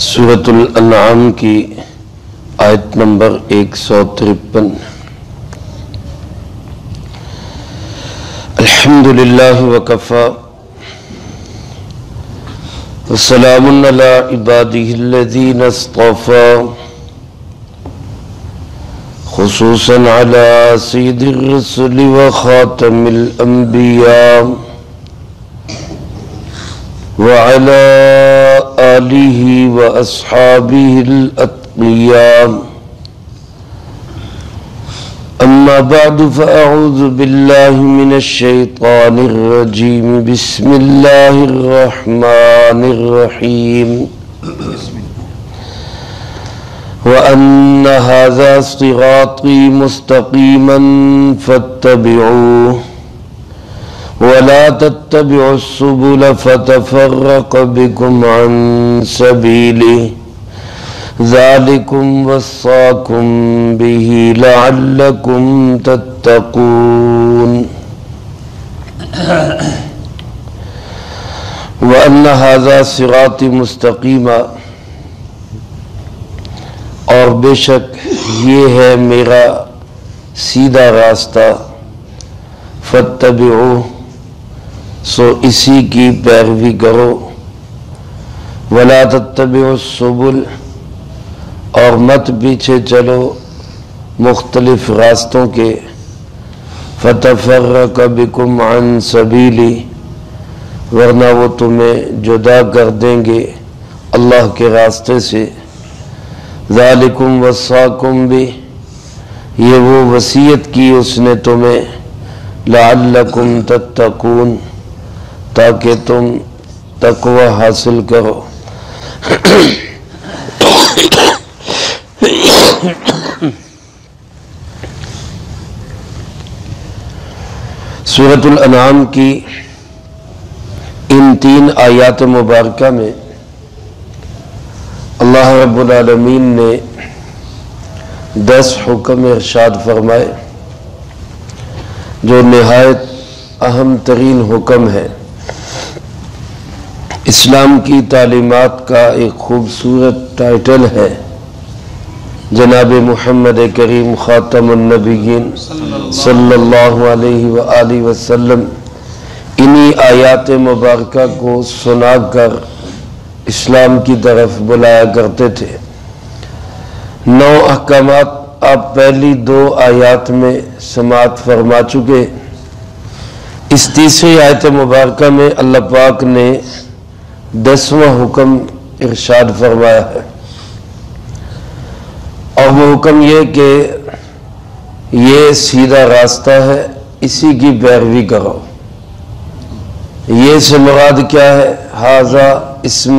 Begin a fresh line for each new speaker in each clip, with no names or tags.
سورۃ الانعام کی آیت نمبر 153۔ الحمدللہ وکفی وسلام علی عبادہ الذین اصطفی خصوصا علی سید الرسل وخاتم الانبیاء وعلى آلہ واصحابہ الاتقیاء اما بعد فاعوذ باللہ من الشیطان الرجیم بسم اللہ الرحمن الرحیم وَأَنَّ هَذَا صِرَاطِي مُسْتَقِيمًا فَاتَّبِعُوهُ وَلَا تَتَّبِعُوا السُّبُلَ فَتَفَرَّقَ بِكُمْ عَنْ سَبِيلِهِ ذَلِكُمْ وَصَّاكُمْ بِهِ لَعَلَّكُمْ تَتَّقُونَ وَأَنَّ هَذَا صِرَاطِي مُسْتَقِيمًا، اور بے شک یہ ہے میرا سیدھا راستہ، فاتبعوہ، سو اسی کی پیروی کرو، ولا تتبعوا السبل، اور مت پیچھے چلو مختلف راستوں کے، فتفرق بکم عن سبیلی، ورنہ وہ تمہیں جدا کر دیں گے اللہ کے راستے سے، ذالکم وصاکم بہ، یہ وہ وصیت کی اس نے تمہیں، لعلکم تتقون، تاکہ تم تقوی حاصل کرو۔ سورۃ الانعام کی ان 3 آیات مبارکہ میں اللہ رب العالمین نے 10 حکم ارشاد فرمائے جو نہایت اہم ترین حکم ہے۔ اسلام کی تعلیمات کا ایک خوبصورت ٹائٹل ہے جناب محمد کریم خاتم النبیین صلی اللہ علیہ وآلہ وسلم انہی آیات مبارکہ کو سنا کر اسلام کی طرف بلایا کرتے تھے۔ 9 احکامات آپ پہلی 2 آیات میں سماعت فرما چکے۔ اس تیسری آیت مبارکہ میں اللہ پاک نے 10واں حکم ارشاد فرمایا ہے، اور وہ حکم یہ کہ یہ سیدھا راستہ ہے، اسی کی پیروی کرو۔ یہ سے مراد کیا ہے؟ ھذا اسم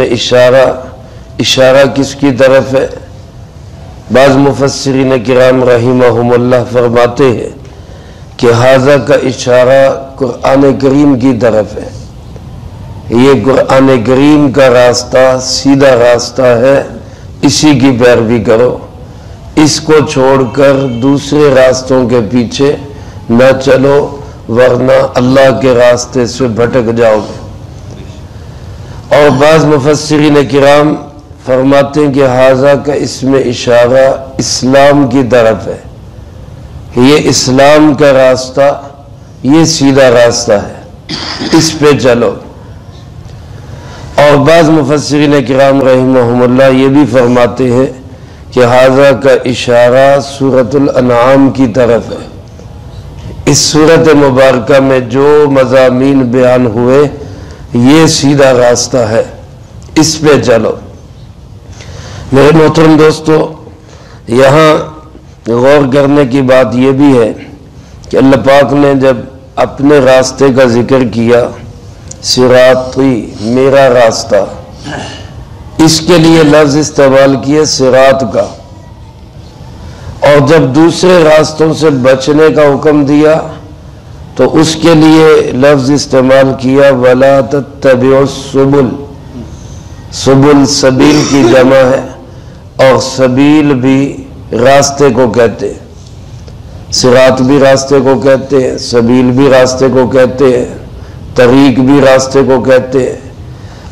اشارہ کس کی طرف ہے؟ بعض مفسرین کرام رحمہم اللہ فرماتے ہیں کہ ھذا کا اشارہ قرآن کریم کی طرف ہے، یہ قرآن کریم کا راستہ سیدھا راستہ ہے، اسی کی پیروی کرو، اس کو چھوڑ کر دوسرے راستوں کے پیچھے نہ چلو، ورنہ اللہ کے راستے سے بھٹک جاؤ گے۔ اور بعض مفسرین کرام فرماتے ہیں کہ ھذا کا اسم اشارہ اسلام کی طرف ہے، یہ اسلام کا راستہ، یہ سیدھا راستہ ہے، اس پہ چلو۔ اور بعض مفسرین کرام رحمہم اللہ یہ بھی فرماتے ہیں کہ ھذا کا اشارہ سورۃ الانعام کی طرف ہے۔ اس سورۃ مبارکہ میں جو مضامین بیان ہوئے یہ سیدھا راستہ ہے، اس پہ چلو۔ میرے محترم دوستو، یہاں غور کرنے کی بات یہ بھی ہے کہ اللہ پاک نے جب اپنے راستے کا ذکر کیا، صراطی، میرا راستہ، اس کے لیے لفظ استعمال کیے صراط کا، اور جب دوسرے راستوں سے بچنے کا حکم دیا تو اس کے لیے لفظ استعمال کیا وَلَا تَتَّبِعُوا السُّبُلَ۔ سبل سبیل کی جمع ہے، اور سبیل بھی راستے کو کہتے ہیں، صراط بھی راستے کو کہتے ہیں، سبیل بھی راستے کو کہتے ہیں، طریق بھی راستے کو کہتے ہیں،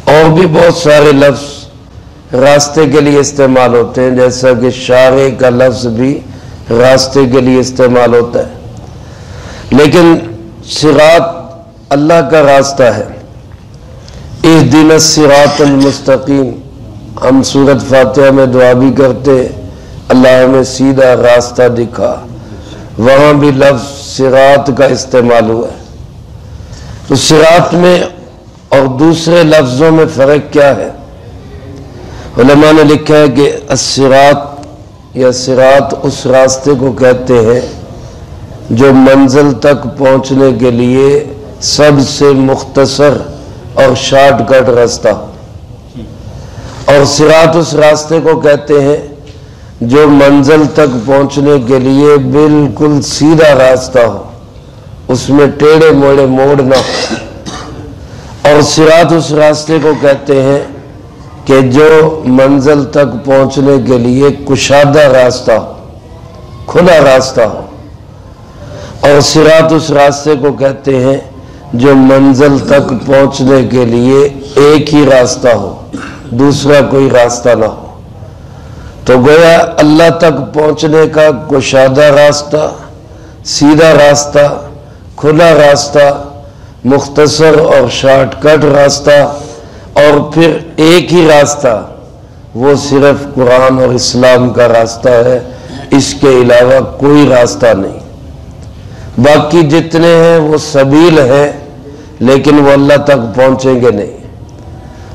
اور بھی بہت سارے لفظ راستے کے لیے استعمال ہوتے ہیں، جیسا کہ شارع کا لفظ بھی راستے کے لیے استعمال ہوتا ہے، لیکن صراط اللہ کا راستہ ہے۔ اہدنا الصراط المستقیم، ہم سورۃ فاتحہ میں دعا بھی کرتے اللہ ہمیں سیدھا راستہ دکھا، وہاں بھی لفظ صراط کا استعمال ہوا ہے۔ تو صراط میں اور دوسرے لفظوں میں فرق کیا ہے؟ علماء نے لکھا ہے کہ الصراط یا صراط اس راستے کو کہتے ہیں جو منزل تک پہنچنے کے لیے سب سے مختصر اور شارٹ کٹ راستہ ہو، اور صراط اس راستے کو کہتے ہیں جو منزل تک پہنچنے کے لیے بالکل سیدھا راستہ ہو، اس میں ٹیڑھے موڑے موڑ نہ ہو۔ اور صراط اس راستے کو کہتے ہیں کہ جو منزل تک پہنچنے کے لیے کشادہ راستہ ہو، کھلا راستہ ہو، اور صراط اس راستے کو کہتے ہیں جو منزل تک پہنچنے کے لیے ایک ہی راستہ ہو، دوسرا کوئی راستہ نہ ہو۔ تو گویا اللہ تک پہنچنے کا کشادہ راستہ، سیدھا راستہ، کھلا راستہ، مختصر اور شارٹ کٹ راستہ، اور پھر ایک ہی راستہ، وہ صرف قرآن اور اسلام کا راستہ ہے، اس کے علاوہ کوئی راستہ نہیں۔ باقی جتنے ہیں وہ سبیل ہیں، لیکن وہ اللہ تک پہنچیں گے نہیں۔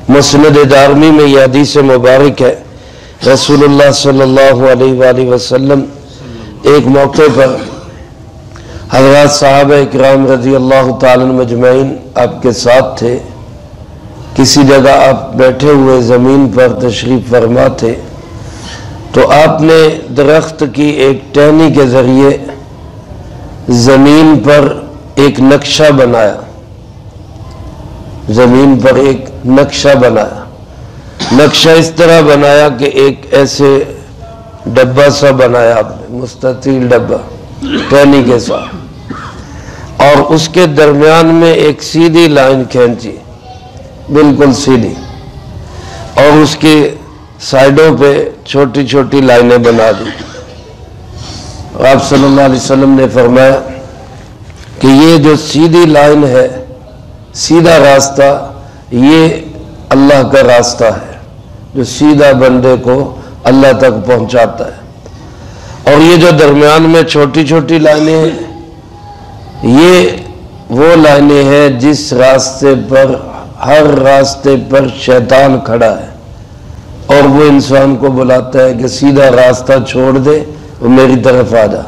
مسند دارمی میں یہ حدیث مبارک ہے، رسول اللہ صلی اللہ علیہ وآلہ وسلم ایک موقع پر حضرات صحابہ اکرام رضی اللہ تعالیٰ مجمعین آپ کے ساتھ تھے، کسی جگہ آپ بیٹھے ہوئے زمین پر تشریف فرما تھے، تو آپ نے درخت کی ایک ٹہنی کے ذریعے زمین پر ایک نقشہ بنایا، زمین پر ایک نقشہ بنایا۔ نقشہ اس طرح بنایا کہ ایک ایسے ڈبہ سا بنایا آپ نے، مستطیل ڈبہ ٹہنی کے ساتھ، اور اس کے درمیان میں ایک سیدھی لائن کھینچی، بالکل سیدھی، اور اس کی سائیڈوں پہ چھوٹی چھوٹی لائنیں بنا دی۔ آپ صلی اللہ علیہ وسلم نے فرمایا کہ یہ جو سیدھی لائن ہے، سیدھا راستہ، یہ اللہ کا راستہ ہے جو سیدھا بندے کو اللہ تک پہنچاتا ہے، اور یہ جو درمیان میں چھوٹی چھوٹی لائنیں ہیں، یہ وہ لائنیں ہیں جس راستے پر، ہر راستے پر شیطان کھڑا ہے، اور وہ انسان کو بلاتا ہے کہ سیدھا راستہ چھوڑ دے، وہ میری طرف آ جا،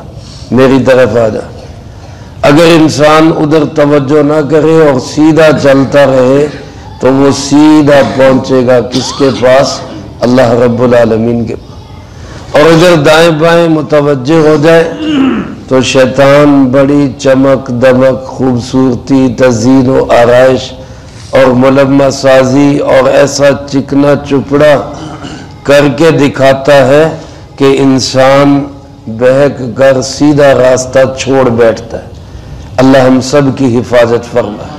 میری طرف آ جا۔ اگر انسان ادھر توجہ نہ کرے اور سیدھا چلتا رہے تو وہ سیدھا پہنچے گا کس کے پاس؟ اللہ رب العالمین کے پاس۔ اور اگر دائیں بائیں متوجہ ہو جائے تو شیطان بڑی چمک دمک، خوبصورتی، تزئین و آرائش اور ملمہ سازی اور ایسا چکنا چپڑا کر کے دکھاتا ہے کہ انسان بہک کر سیدھا راستہ چھوڑ بیٹھتا ہے۔ اللہ ہم سب کی حفاظت فرمائے۔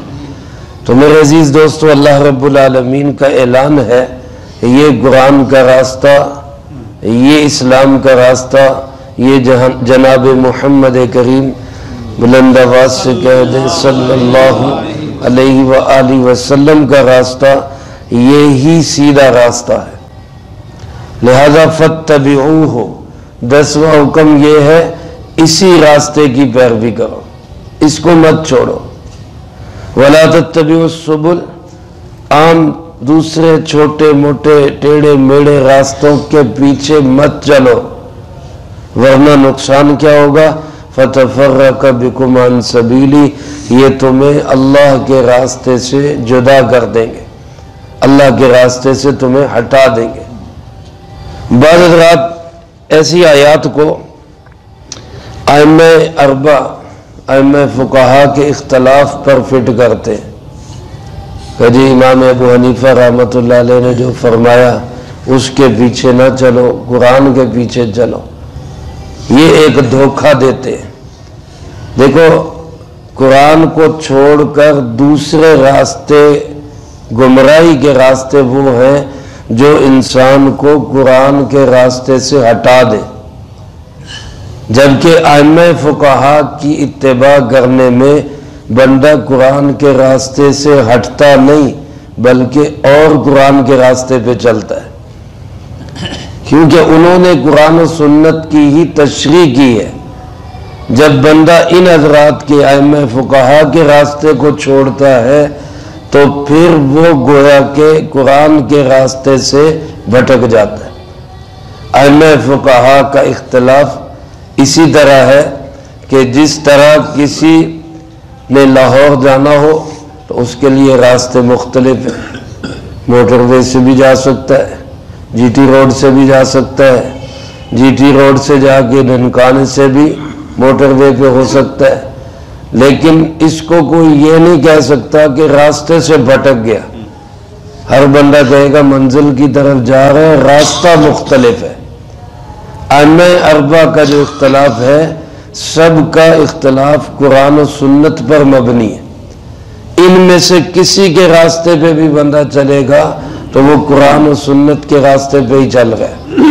تو میرے عزیز دوستو، اللہ رب العالمین کا اعلان ہے، یہ قرآن کا راستہ، یہ اسلام کا راستہ، یہ جناب محمد کریم بلند آواز سے کہہ دیں صلی اللہ علیہ وآلہ وسلم کا راستہ، یہی سیدھا راستہ ہے۔ لہذا فاتبعوہ، 10واں حکم یہ ہے اسی راستے کی پیروی کرو، اس کو مت چھوڑو۔ وَلَا تَتَّبِعُوا السُّبُلَ، عام دوسرے چھوٹے موٹے ٹیڑھے میڑے راستوں کے پیچھے مت چلو، ورنہ نقصان کیا ہوگا؟ فَتَفَرَّقَ بِكُمْ عَنْ سَبِيلِهِ، یہ تمہیں اللہ کے راستے سے جدا کر دیں گے، اللہ کے راستے سے تمہیں ہٹا دیں گے۔ بعض حضرات ایسی آیات کو ائمہ اربع، ائمہ فقہا کے اختلاف پر فٹ کرتے ہیں کہ جی امام ابو حنیفہ رحمۃ اللہ علیہ نے جو فرمایا اس کے پیچھے نہ چلو، قرآن کے پیچھے چلو۔ یہ ایک دھوکہ دیتے ہیں۔ دیکھو، قرآن کو چھوڑ کر دوسرے راستے، گمراہی کے راستے وہ ہیں جو انسان کو قرآن کے راستے سے ہٹا دے، جبکہ ائمہ فقہا کی اتباع کرنے میں بندہ قرآن کے راستے سے ہٹتا نہیں بلکہ اور قرآن کے راستے پہ چلتا ہے، کیونکہ انہوں نے قرآن و سنت کی ہی تشریح کی ہے۔ جب بندہ ان حضرات کے ائمہ فقہا کے راستے کو چھوڑتا ہے تو پھر وہ گویا کہ قرآن کے راستے سے بھٹک جاتا ہے۔ ائمہ فقہا کا اختلاف اسی طرح ہے کہ جس طرح کسی نے لاہور جانا ہو تو اس کے لیے راستے مختلف ہیں، موٹر وے سے بھی جا سکتا ہے، جی ٹی روڈ سے بھی جا سکتا ہے، جی ٹی روڈ سے جا کے ننکانے سے بھی موٹر وے پہ ہو سکتا ہے، لیکن اس کو کوئی یہ نہیں کہہ سکتا کہ راستے سے بھٹک گیا۔ ہر بندہ کہے گا منزل کی طرف جا رہا ہے، راستہ مختلف ہے۔ ائمہ اربعہ کا جو اختلاف ہے، سب کا اختلاف قرآن و سنت پر مبنی ہے۔ ان میں سے کسی کے راستے پہ بھی بندہ چلے گا تو وہ قرآن و سنت کے راستے پہ ہی چل رہا ہے۔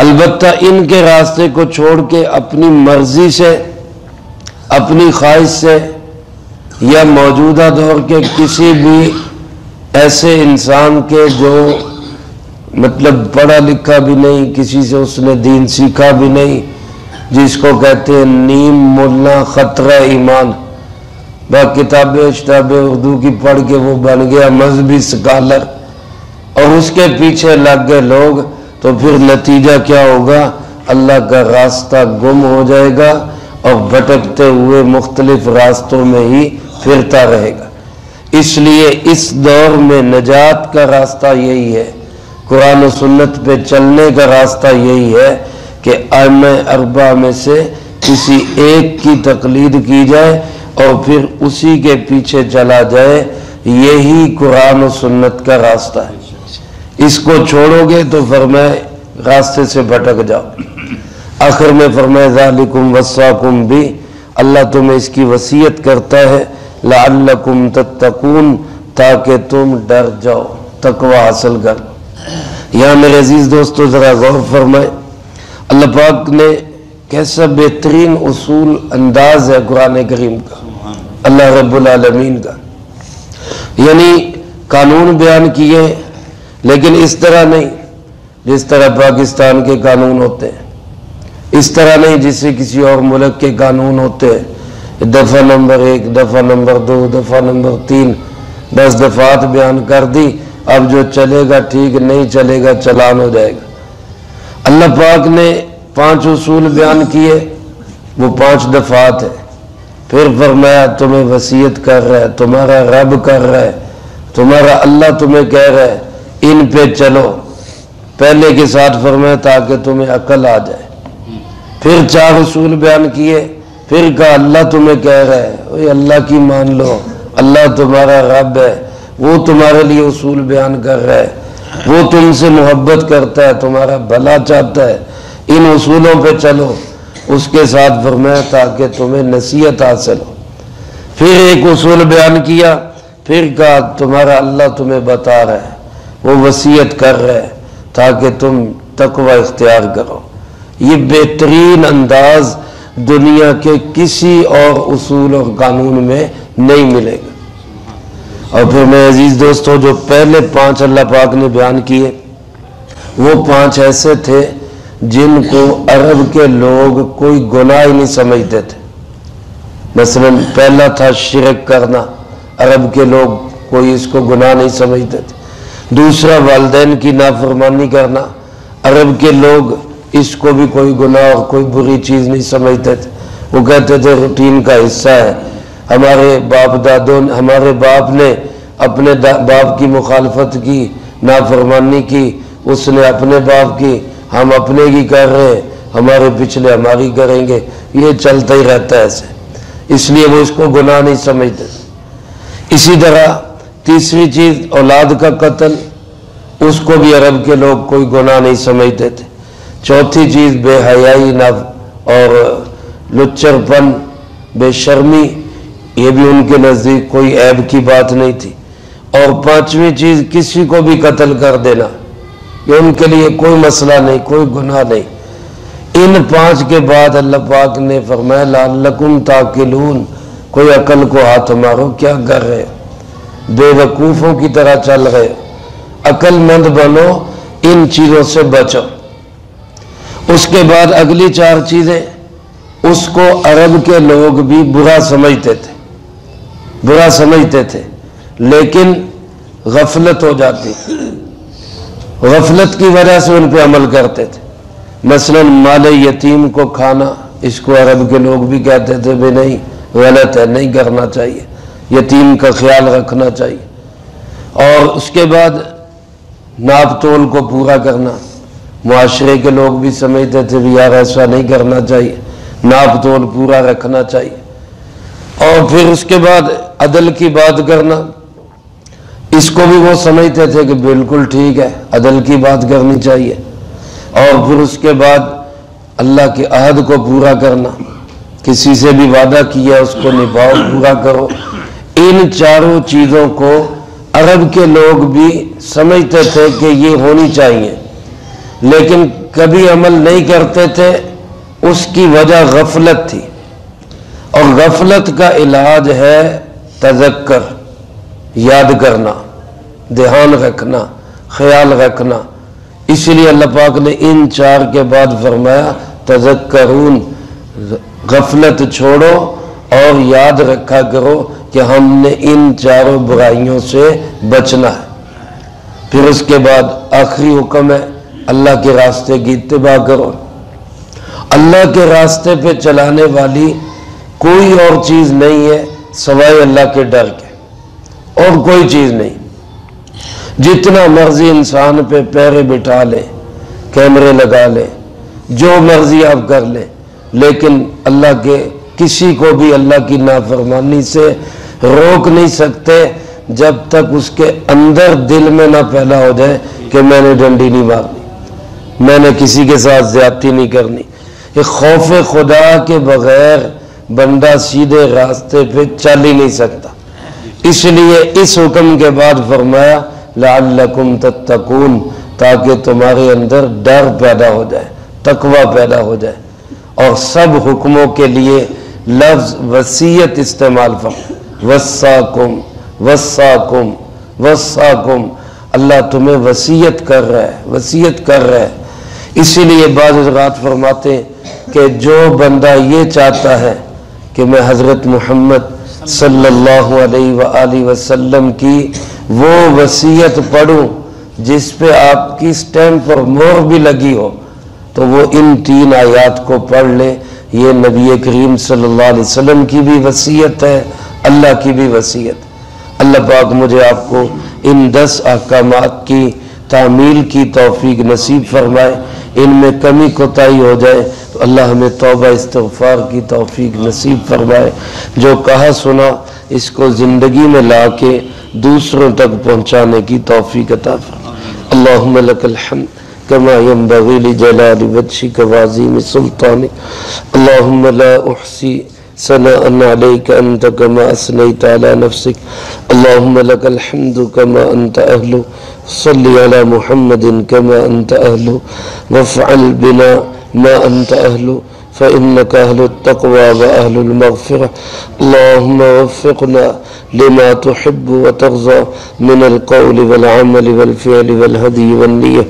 البتہ ان کے راستے کو چھوڑ کے اپنی مرضی سے، اپنی خواہش سے، یا موجودہ دور کے کسی بھی ایسے انسان کے جو مطلب پڑھا لکھا بھی نہیں، کسی سے اس نے دین سیکھا بھی نہیں، جس کو کہتے ہیں نیم ملا خطرہ ایمان، با کتابیں شتابیں اردو کی پڑھ کے وہ بن گیا مذہبی سکالر، اور اس کے پیچھے لگ گئے لوگ، تو پھر نتیجہ کیا ہوگا؟ اللہ کا راستہ گم ہو جائے گا اور بھٹکتے ہوئے مختلف راستوں میں ہی پھرتا رہے گا۔ اس لیے اس دور میں نجات کا راستہ یہی ہے، قرآن و سنت پہ چلنے کا راستہ یہی ہے کہ ائمہ اربعہ میں سے کسی ایک کی تقلید کی جائے اور پھر اسی کے پیچھے چلا جائے۔ یہی قرآن و سنت کا راستہ ہے۔ اس کو چھوڑو گے تو فرمائے راستے سے بھٹک جاؤ۔ آخر میں فرمائے ذالکم وصاکم بھی، اللہ تمہیں اس کی وصیت کرتا ہے لعلکم تتقون، تاکہ تم ڈر جاؤ، تقوی حاصل کر۔ یہاں میرے عزیز دوستو ذرا غور فرمائے، اللہ پاک نے کیسا بہترین اصول انداز ہے قرآن کریم کا، اللہ رب العالمین کا، یعنی قانون بیان کیے، لیکن اس طرح نہیں جس طرح پاکستان کے قانون ہوتے ہیں، اس طرح نہیں جس سے کسی اور ملک کے قانون ہوتے ہیں، دفعہ نمبر 1، دفعہ نمبر 2، دفعہ نمبر 3، 10 دفعات بیان کر دی، اب جو چلے گا ٹھیک، نہیں چلے گا چلان ہو جائے گا۔ اللہ پاک نے 5 اصول بیان کیے، وہ 5 دفعات ہے، پھر فرمایا تمہیں وصیت کر رہا ہے، تمہارا رب کر رہا ہے، تمہارا اللہ تمہیں کہہ رہا ہے ان پہ چلو۔ پہلے کے ساتھ فرمایا تاکہ تمہیں عقل آ جائے۔ پھر 4 اصول بیان کیے، پھر کہا اللہ تمہیں کہہ رہا ہے اوہ اللہ کی مان لو، اللہ تمہارا رب ہے، وہ تمہارے لیے اصول بیان کر رہا ہے، وہ تم سے محبت کرتا ہے، تمہارا بھلا چاہتا ہے، ان اصولوں پہ چلو۔ اس کے ساتھ فرمایا تاکہ تمہیں نصیحت حاصل ہو۔ پھر ایک اصول بیان کیا، پھر کہا تمہارا اللہ تمہیں بتا رہا ہے، وہ وصیت کر رہا ہے تاکہ تم تقوی اختیار کرو۔ یہ بہترین انداز دنیا کے کسی اور اصول اور قانون میں نہیں ملے گا۔ اور پھر میں عزیز دوستو جو پہلے 5 اللہ پاک نے بیان کیے، وہ 5 ایسے تھے جن کو عرب کے لوگ کوئی گناہ ہی نہیں سمجھتے تھے۔ مثلا پہلا تھا شرک کرنا، عرب کے لوگ کوئی اس کو گناہ نہیں سمجھتے تھے۔ دوسرا والدین کی نافرمانی کرنا، عرب کے لوگ اس کو بھی کوئی گناہ اور کوئی بری چیز نہیں سمجھتے تھے، وہ کہتے تھے روٹین کا حصہ ہے، ہمارے باپ دادوں، ہمارے باپ نے اپنے باپ کی مخالفت کی، نافرمانی کی، اس نے اپنے باپ کی، ہم اپنے کی کر رہے ہیں، ہمارے پچھلے ہماری کریں گے، یہ چلتا ہی رہتا ہے ایسے، اس لیے وہ اس کو گناہ نہیں سمجھتے۔ اسی طرح تیسری چیز اولاد کا قتل، اس کو بھی عرب کے لوگ کوئی گناہ نہیں سمجھتے تھے۔ چوتھی چیز بے حیائی اور لچر پن، بے شرمی، یہ بھی ان کے نزدیک کوئی عیب کی بات نہیں تھی۔ اور 5ویں چیز کسی کو بھی قتل کر دینا، کہ ان کے لیے کوئی مسئلہ نہیں، کوئی گناہ نہیں۔ ان 5 کے بعد اللہ پاک نے فرمایا لعلکم تاکلون، کوئی عقل کو ہاتھ مارو، کیا کر رہے، بے وقوفوں کی طرح چل رہے، عقل مند بنو، ان چیزوں سے بچو۔ اس کے بعد اگلی 4 چیزیں اس کو عرب کے لوگ بھی برا سمجھتے تھے، لیکن غفلت ہو جاتی، غفلت کی وجہ سے ان پہ عمل کرتے تھے۔ مثلا مال یتیم کو کھانا، اس کو عرب کے لوگ بھی کہتے تھے بھی نہیں، غلط ہے، نہیں کرنا چاہیے، یتیم کا خیال رکھنا چاہیے۔ اور اس کے بعد ناپ تول کو پورا کرنا، معاشرے کے لوگ بھی سمجھتے تھے بھی یار ایسا نہیں کرنا چاہیے، ناپ تول پورا رکھنا چاہیے۔ اور پھر اس کے بعد عدل کی بات کرنا، اس کو بھی وہ سمجھتے تھے کہ بالکل ٹھیک ہے، عدل کی بات کرنی چاہیے۔ اور پھر اس کے بعد اللہ کے عہد کو پورا کرنا، کسی سے بھی وعدہ کیا اس کو نبھاؤ، پورا کرو۔ ان 4 چیزوں کو عرب کے لوگ بھی سمجھتے تھے کہ یہ ہونی چاہیے، لیکن کبھی عمل نہیں کرتے تھے، اس کی وجہ غفلت تھی۔ اور غفلت کا علاج ہے تذکر، یاد کرنا، دھیان رکھنا، خیال رکھنا۔ اس لیے اللہ پاک نے ان 4 کے بعد فرمایا تذکرون، غفلت چھوڑو اور یاد رکھا کرو کہ ہم نے ان 4 برائیوں سے بچنا ہے۔ پھر اس کے بعد آخری حکم ہے اللہ کے راستے کی اتباع کرو۔ اللہ کے راستے پہ چلانے والی کوئی اور چیز نہیں ہے سوائے اللہ کے ڈر کے، اور کوئی چیز نہیں۔ جتنا مرضی انسان پہ پیرے بٹھا لے، کیمرے لگا لے، جو مرضی آپ کر لیں، لیکن اللہ کے کسی کو بھی اللہ کی نافرمانی سے روک نہیں سکتے جب تک اس کے اندر دل میں نہ پیدا ہو جائے کہ میں نے ڈنڈی نہیں مارنی، میں نے کسی کے ساتھ زیادتی نہیں کرنی۔ یہ خوف خدا کے بغیر بندہ سیدھے راستے پہ چل ہی نہیں سکتا۔ اس لیے اس حکم کے بعد فرمایا لعلکم تتقون، تاکہ تمہارے اندر ڈر پیدا ہو جائے، تقوی پیدا ہو جائے۔ اور سب حکموں کے لیے لفظ وصیت استعمال فرمایا، وصاکم وصاکم وصاکم، اللہ تمہیں وصیت کر رہا ہے، وصیت کر رہا ہے۔ اسی لیے بعض حضرات فرماتے ہیں کہ جو بندہ یہ چاہتا ہے کہ میں حضرت محمد صلی اللہ علیہ وآلہ وسلم کی وہ وصیت پڑھوں جس پہ آپ کی سٹیمپ اور مہر بھی لگی ہو، تو وہ ان 3 آیات کو پڑھ لے۔ یہ نبی کریم صلی اللہ علیہ وسلم کی بھی وصیت ہے، اللہ کی بھی وصیت۔ اللہ پاک مجھے آپ کو ان 10 احکامات کی تعمیل کی توفیق نصیب فرمائے۔ ان میں کمی کوتاہی ہو جائے تو اللہ ہمیں توبہ استغفار کی توفیق نصیب فرمائے۔ جو کہا سنا اس کو زندگی میں لا کے دوسروں تک پہنچانے کی توفیق عطا فرمائے۔ اللہم لک الحمد کما ينبغی لجلال وجهک وعظیم سلطانک، اللہم لا احصی ثناء علیک انت کما اثنیت علی نفسک، اللہم لک الحمد کما انت اہل، صلی علی محمد کما انت اہل، وافعل بنا ما انت اہل، فإنك أهل التقوى وأهل المغفرة، اللهم وفقنا لما تحب وترضى من القول والعمل والفعل والهدي والنية.